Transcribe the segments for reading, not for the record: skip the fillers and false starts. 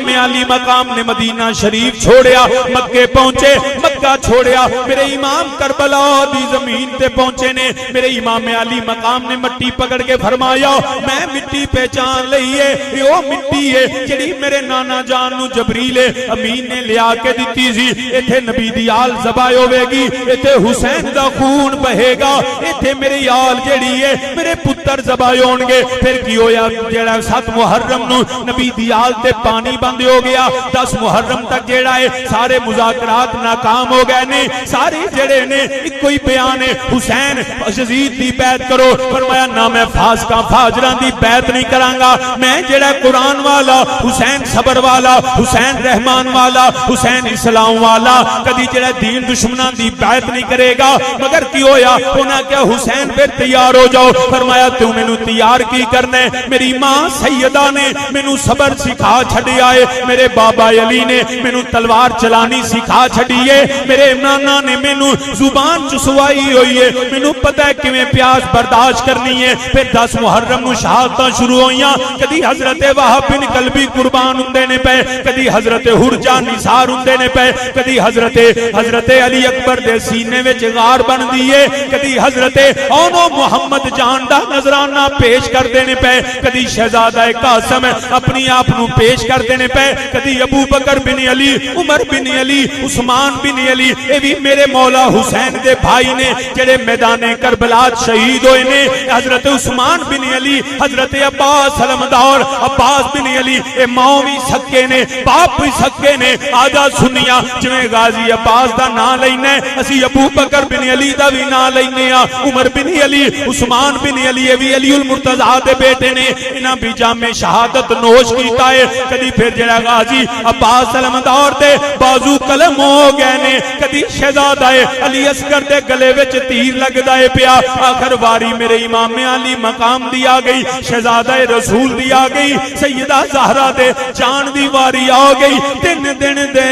امام علی مقام نے مدینہ شریف چھوڑیا، مکے پہنچے، مکہ چھوڑیا، میرے امام کربلا دی زمین تے پہنچے نے، میرے امام علی مقام نے مٹی پکڑ کے فرمایا میں مٹی پہچان لئیے، یہ وہ مٹی ہے جڑی میرے نانا جان نو جبریل امین نے لیا کے دیتی سی، ایتھے نبی دی آل ذبح ہوے گی، ایتھے حسین دا خون بہے گا، ایتھے میری آل جڑی ہے میرے پتر ذبح ہون گے۔ پھر کی ہویا جڑا 7 محرم نو نبی دی آل تے پانی بند ہو گیا، 10 محرم تک جڑا ہے سارے مذاکرات ناکام ہو گئے نے، سارے جڑے نے ایک کوئی بیان ہے حسین یزید دی بیعت کرو، فرمایا نہ میں فاسقاں فاجراں دی بیعت نہیں کرانگا، میں جڑا قرآن والا، حسین صبر والا، حسین رحمان والا، حسین اسلام والا، کدی جڑا دین دشمناں دی بیعت نہیں کرے گا۔ مگر کی ہویا انہاں کیا حسین پھر تیار ہو جاؤ، فرمایا تو مینوں تیار کی کرنے، میری ماں سیدہ نے مینوں صبر سکھا چھڑیا ہے، میرے بابا علی نے مینوں تلوار چلانی سکھا چھڑیے، میرے نانا نے مینوں زبان چسوائی ہوئی ہے، مینوں پتہ ہے کیویں پیاس برداشت کرنی ہے۔ پھر 10 محرم نو شہادتاں شروع ہوئیاں، کدی حضرت وہاب بن کلبی قربان ہوندے نے پے، کدی حضرت ہرجا نثار ہوندے نے پے، کدی حضرت علی اکبر دے سینے وچ غار بن دیے، کدی حضرت اونو محمد جان دا نذرانہ پیش کر دینے پے، کدی شہزادہ قاسم اپنی آپ نو پیش کر دینے پے، کدی ابو بکر بن علی، عمر بن علی، عثمان بن علی، اے بھی میرے مولا حسین دے بھائی نے جڑے میدان کربلا شہید ہوئے نے، حضرت عثمان بن علی، حضرت عباس علمدار عباس بن علی، اے ماں بھی سکے نے، باپ بھی سکے نے، آجا سنیا جویں غازی عباس دا نام لینے، اسی ابو بکر بن علی دا بھی نام لینے، عمر بن علی، عثمان بن علی، اے بھی علی المرتضیٰ دے بیٹے نے، انہاں بھی جام شہادت نوش کیتا ہے۔ کدی پھر جڑا غازی عباس علمدار دے بازو قلم ہو گئے نے، کدی شہزادہ علی اصغر دے گلے وچ تیر لگ دائے پیا، آخر واری میرے امام علی مقام دی آ گئی، شہزادہ رسول دی آ گئی، سیدہ زہرا دے جان دی واری آ گئی، دن دن دے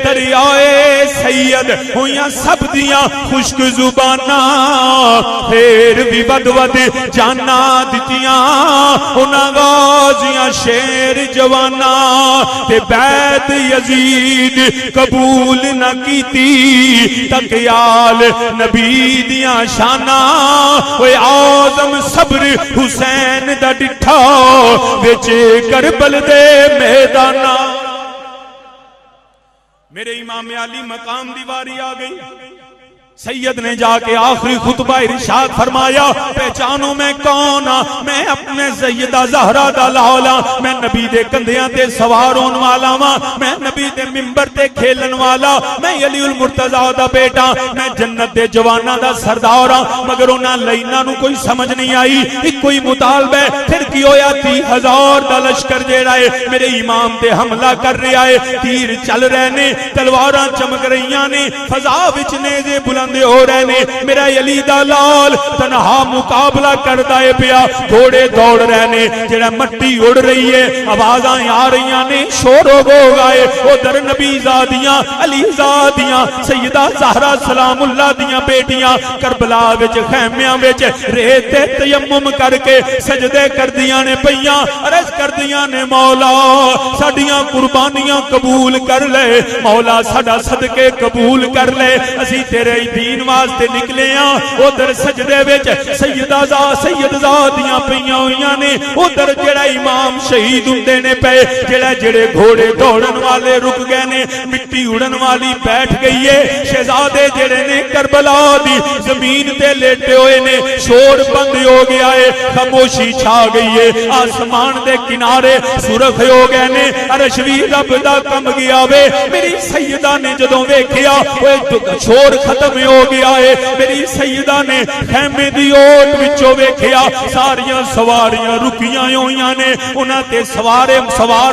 دریائے سید ہویاں سب دیاں خشک زباناں، پھر بھی ود ود جانا دتیاں انہاں غازیاں شیر جواناں، تے بیعت یزید قبول نہ کیتی تکیال نبی دیاں شاناں، اوے آزم صبر حسین دا ڈٹھا وچ کربل دے میداناں۔ میرے امام علی مقام دی واری آ گئی، سید نے جا کے آخری خطبہ ارشاد فرمایا پہچانو میں کون ہاں، میں اپنے سیدہ زہرا دا لالا، میں نبی دے کندھیاں تے سوار ہون والا ہاں، میں نبی دے منبر تے کھیلن والا، میں علی المرتضیٰ دا بیٹا، میں جنت دے جواناں دا سردار ہاں۔ مگر انہاں لائناں نو کوئی سمجھ نہیں آئی، ایک کوئی مطالبہ پھر کی ہویا 30,000 دا لشکر جیڑا ہے میرے امام تے حملہ کر رہا ہے، تیر چل رہے نے، تلواراں چمک رہیاں نے، فضا وچ نیزے بلند ہو رہے نے، میرا علی دا لال تنہا مقابلہ کردہ پیا، گھوڑے دوڑ رہے نے، جڑا مٹی اڑ رہی ہے، آوازاں آ رہیاں نے، شور ہو گئے، ادھر نبی زادیاں، علی زادیاں، سیدہ زہرا سلام اللہ دیاں بیٹیاں کربلا وچ خیمیاں وچ ریت تیمم کر کے سجدے کر دیاں نے پئیاں، عرض کر دیاں نے مولا ساڈیاں قربانیاں قبول کر لے، مولا ساڈا صدقے قبول کر لے، اسی تیرے دین واسطے نکلے ہاں۔ ادھر سجدے وچ سید زادیاں پئیاں ہوئیاں نے، ادھر جڑا امام شہید ہوندے نے پے، جڑے گھوڑے دوڑن والے رک گئے نے، مٹی اڑن والی بیٹھ گئی ہے، شہزادے جڑے نے کربلا دی زمین تے لیٹے ہوئے نے، شور بند ہو گیا ہے، خاموشی چھا گئی ہے، آسمان دے کنارے سرخ ہو گئے نے، عرش وی رب دا کم گیا وے۔ میری سیدہ نے جدوں ویکھیا شور ختم ہو گیا ہے، میری سیدہ نے خیمے دی اوٹ وچوں ویکھیا ساریاں سواریاں رکیاں ہوئیاں نے، انہاں تے سوار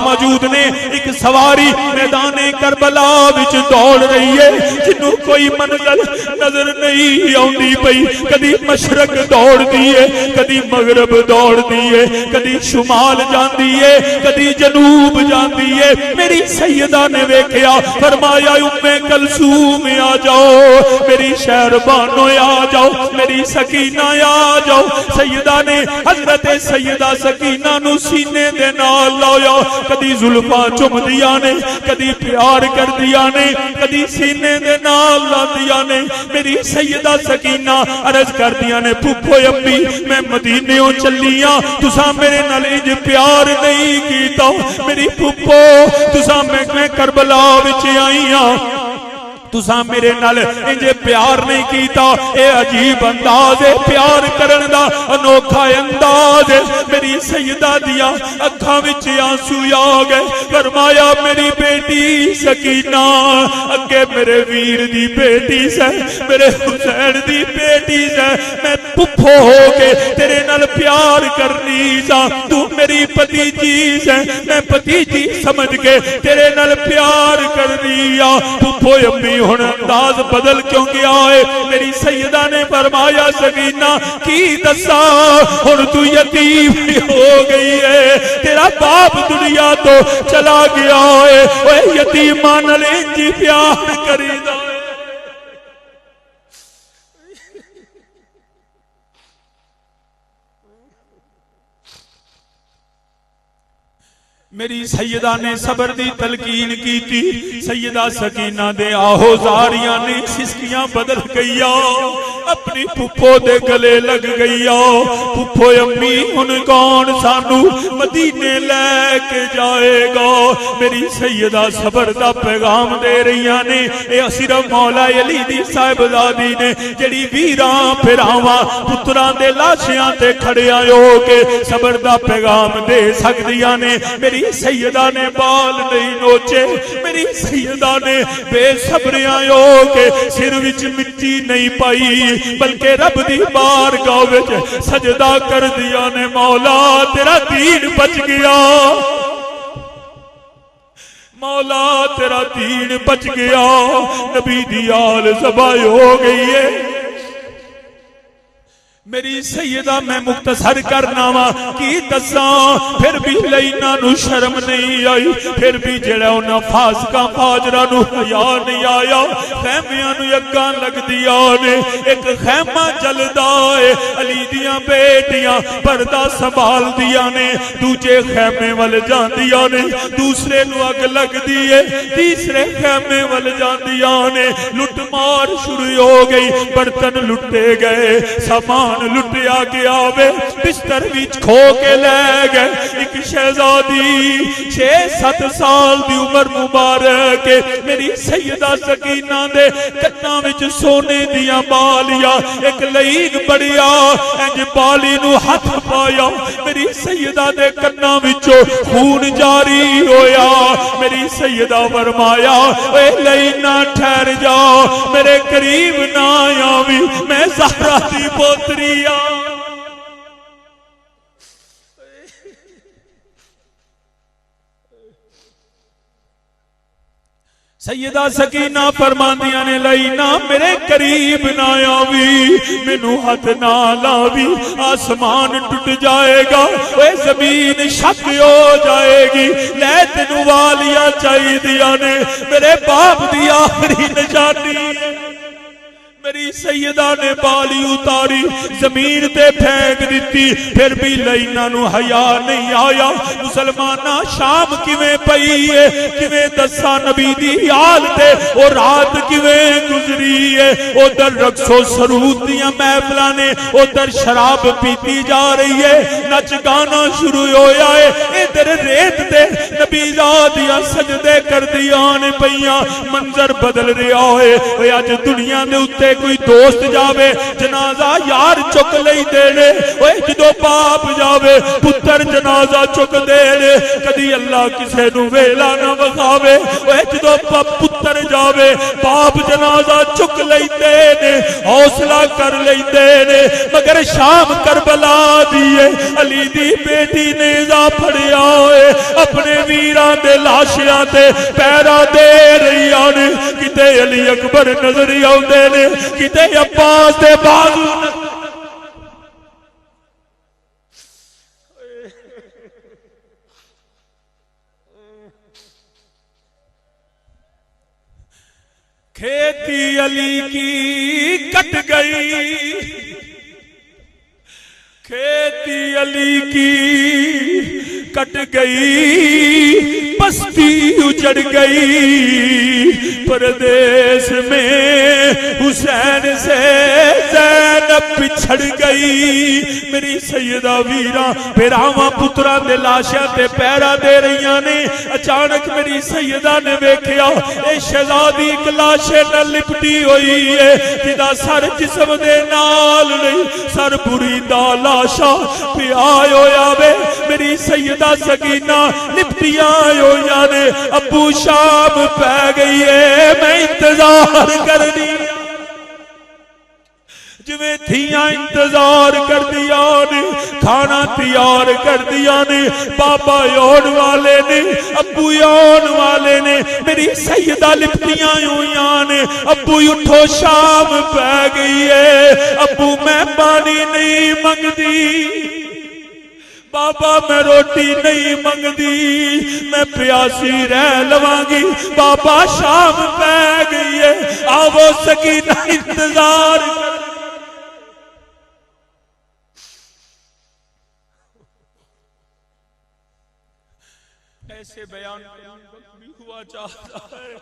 موجود نے، ایک سواری میدان کربلا کربلا وچ دوڑ رہی ہے جنوں کوئی منزل نظر نہیں آندی پئی کدی مشرق دوڑ دی ہے کدی مغرب دوڑ دی ہے کدی شمال جاندی ہے کدی جنوب جاندی ہے میری سیدہ نے ویکھیا فرمایا ام کلثوم آ جاؤ میری شہربانو آ جاؤ میری سکینہ آ جاؤ سیدہ نے حضرت سیدہ سکینہ نو سینے دے نال لایا کدی زلفاں چم دیا نے کدی پیار کر دیا نے کدی سینے دے نال لا دیا نے میری سیدہ سکینہ عرض کر دیا نے پھپھو امی میں مدینےوں چلیاں تساں میرے نال انج پیار نہیں کیتا میری پھپھو تساں میں کربلا وچ آئیاں تساں میرے نال انج پیار نہیں کیتا اے عجیب انداز ہے پیار کرن دا انوکھا انداز ہے میری سیدہ دیا اکھاں وچ آنسو آ گئے فرمایا میری بیٹی سکینہ اگے میرے ویر دی بیٹی سے میرے حسین دی بیٹی سے میں پھپھو ہو کے تیرے نال پیار کرنی سا تو میری بھتیجی سے میں بھتیجی سمجھ کے تیرے نال پیار کرنی آ پھپھو امی ہن انداز بدل کیوں گیا ہے میری سیدہ نے فرمایا سکینہ کی دسا ہن تو یتیم ہو گئی ہے تیرا باپ دنیا تو چلا گیا ہے اوے یتیماں نال انج پیار کریدا میری سیدہ نے صبر دی تلقین کی تھی سیدہ سکینہ دے آہو زاریاں نے سسکیاں بدل گئیا اپنی پھپھو دے گلے لگ گئیا پھپھو امی ان کون سانو مدینے لے کے جائے گا میری سیدہ صبر دا پیغام دے رہیاں نے اے صرف مولا علی دی صاحبزادی نے جڑی ویراں پھراواں پتراں دے لاشیاں تے کھڑے آئے ہو کے صبر دا پیغام دے سکدیاں نے میری سیدہ نے بال نہیں نوچے میری سیدہ نے بے صبریاں ہو کے سر وچ مٹی نہیں پائی بلکہ رب دی بارگاہ وچ سجدہ کر دیا نے مولا تیرا دین بچ گیا مولا تیرا دین بچ گیا نبی دی آل ذبح ہو گئی ہے میری سیدہ میں مختصر کرنا وا کی دساں پھر بھی لینا نو شرم نہیں آئی پھر بھی جڑا انہاں فاسقاں فاجراں نو حیا نہیں آیا خیمیاں نو اگاں لگ دیا نے ایک خیمہ جلدا ہے علی دیاں بیٹیاں پردہ سنبھال دیا نے دوجے خیمے ول جاندیاں نے دوسرے نو اگ لگ دیے تیسرے خیمے ول جاندیاں نے لٹ مار شروع ہو گئی برتن لٹے گئے سامان لٹیا گیا وے بستر وچ کھو کے لے گئے ایک شہزادی 6-7 سال دی عمر مبارک میری سیدہ سکینہ دے کناں وچ سونے دیاں بالیاں ایک لئیگ بڑیا انج بالی نو ہاتھ پایا میری سیدہ دے کناں وچوں خون جاری ہویا میری سیدہ فرمایا اے لینا ٹھہر جا میرے قریب نہ آویں میں زہرا دی پوتری سیدہ سکینہ فرماندیاں نے لینا میرے قریب نہ آوی مینوں ہاتھ نہ لاوی آسمان ٹوٹ جائے گا اے زمین شک ہو جائے گی لے تینوں والیاں چاہی دیا نے میرے باپ دی آخری نشانی میری سیدہ نے بالی اتاری زمین تے پھینک دیتی پھر بھی لینا نو حیا نہیں آیا مسلمانہ شام کیویں پئی ہے کیویں دسا نبی دی آل تے او رات کیویں گزری ہے ادھر رقص و سرود دیاں محفلاں نے ادھر شراب پیتی جا رہی ہے نچ گانا شروع ہویا ہے ادھر ریت تے نبی زادیاں سجدے کر دیاں نے پیاں منظر بدل رہا ہے اے اج دنیا دے اوتے کوئی دوست جاوے جنازہ یار چک لئی دینے اوے جدو باپ جاوے پتر جنازہ چک دینے کدی اللہ کسے نو ویلا نہ وکھاوے اوے جدو پتر جاوے باپ جنازہ چک لیندے نے حوصلہ کر لیندے نے مگر شام کربلا دیے علی دی بیٹی نے زا پھڑیا ہوئے اپنے ویراں دے لاشیاں تے پیرا دے رہی آنے کتے علی اکبر نظری آؤں نے کتے عباس دے بازو کھیتی علی کی کٹ گئی کھیتی علی کی کٹ گئی بستی اجڑ گئی پردیس میں حسین سے زینب بچھڑ گئی میری سیدہ ویرا پیراواں پترا دے لاشاں تے پیرا دے رہیاں نے اچانک میری سیدہ نے ویکھیا اے شہزادی ایک لاشے نال لپٹی ہوئی ہے جدا سر جسم دے نال نہیں سر بری دا لاشا پیائے ہویا وے میری سیدہ سکینہ لپٹیاں ہویا نے ابو شام پہ گئی ہے میں انتظار کرنی جویں تھیاں انتظار کر دیا نے کھانا تیار کر دیا نے بابا یون والے نے ابو یون والے نے میری سیدہ لپٹیاں ہویاں نے ابو اٹھو شام پہ گئی ہے ابو میں پانی نہیں منگدی بابا میں روٹی نہیں منگدی میں پیاسی رہ لواں گی بابا شام پہ گئی ہے آو سکینہ انتظار ایسے بیان بھی ہوا چاہتا ہے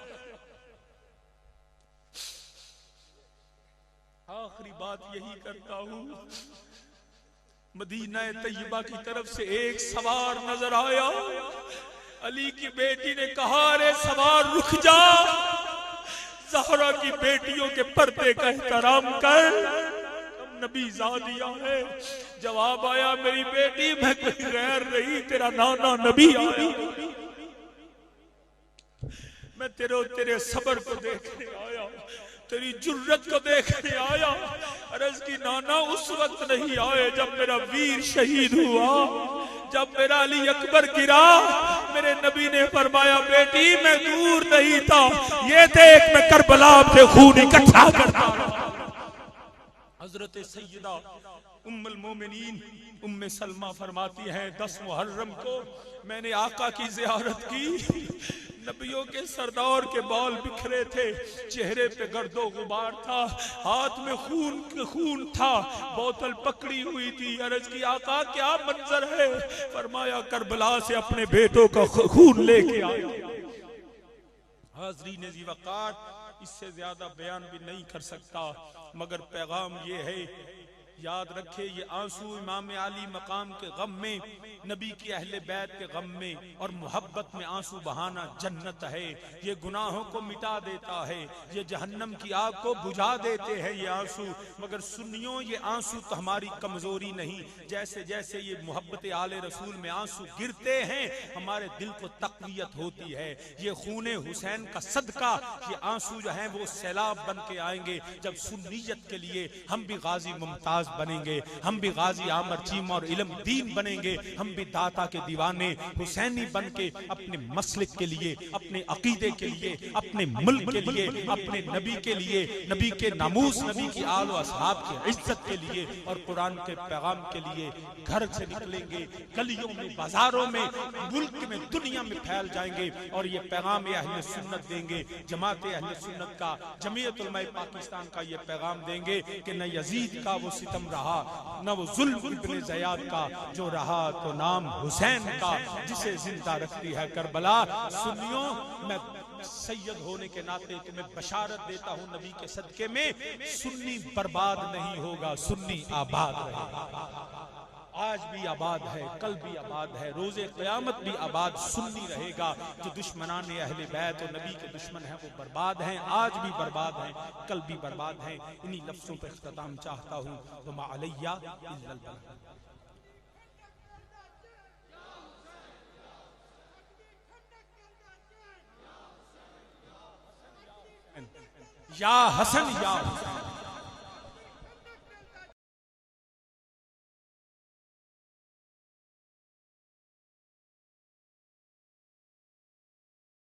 آخری بات یہی کرتا ہوں مدینہ طیبہ کی طرف سے ایک سوار نظر آیا علی کی بیٹی نے کہا رے سوار رک جا زہرا کی بیٹیوں کے پردے کا احترام کر نبی زادیہ ہے جواب آیا میری بیٹی میں کوئی غیر نہیں تیرا نانا نبی آیا میں تیرے صبر کو دیکھنے آیا تیری جرت کو دیکھنے آیا عرض کی نانا اس وقت نہیں آئے جب میرا ویر شہید ہوا جب میرا علی اکبر گرا میرے نبی نے فرمایا بیٹی میں دور نہیں تھا یہ دیکھ میں کربلا سے خون اکٹھا کرتا حضرت سیدہ ام المومنین ام سلمہ فرماتی ہیں 10 محرم کو میں نے آقا کی زیارت کی نبیوں کے سردار کے بال بکھرے تھے چہرے پہ گرد و غبار تھا ہاتھ میں خون تھا بوتل پکڑی ہوئی تھی عرض کی آقا کیا منظر ہے فرمایا کربلا سے اپنے بیٹوں کا خون لے کے آیا حاضرین ذی وقار اس سے زیادہ بیان بھی نہیں کر سکتا مگر پیغام یہ ہے یاد رکھے یہ آنسو امام علی مقام کے غم میں نبی کی اہل بیت کے غم میں اور محبت میں آنسو بہانا جنت ہے یہ گناہوں کو مٹا دیتا ہے یہ جہنم کی آگ کو بجھا دیتے ہیں یہ آنسو مگر سنیوں یہ آنسو تو ہماری کمزوری نہیں جیسے جیسے یہ محبت آل رسول میں آنسو گرتے ہیں ہمارے دل کو تقویت ہوتی ہے یہ خون حسین کا صدقہ یہ آنسو جو ہیں وہ سیلاب بن کے آئیں گے جب سنیت کے لیے ہم بھی غازی ممتاز بنیں گے ہم بھی غازی عامر چیمہ اور علم دین بنیں گے ہم بھی داتا کے دیوانے حسینی بن کے اپنے مسلک کے لیے اپنے عقیدے کے لیے اپنے ملک کے لیے اپنے نبی کے لیے نبی کے ناموس نبی کی آل و اصحاب کی عزت کے لیے اور قرآن کے پیغام کے لیے گھر سے نکلیں گے گلیوں میں بازاروں میں ملک میں دنیا میں پھیل جائیں گے اور یہ پیغام اہل سنت دیں گے جماعت اہل سنت کا جمعیت علماء پاکستان کا یہ پیغام دیں گے کہ نہ یزید کا وہ ستم رہا نہ وہ ظلم ابن زیاد کا جو رہا تو نام حسین کا جسے زندہ رکھتی ہے کربلا سنیوں میں سید ہونے کے ناطے تمہیں بشارت دیتا ہوں نبی کے صدقے میں سنی برباد نہیں ہوگا سنی آباد رہے گا آج بھی آباد ہے کل بھی آباد ہے روز قیامت بھی آباد سنی رہے گا جو دشمنان اہل بیت و نبی کے دشمن ہیں وہ برباد ہیں آج بھی برباد ہیں کل بھی برباد ہیں انہی لفظوں پہ اختتام چاہتا ہوں وما علیہ الا البلاغ یا حسن یا حسین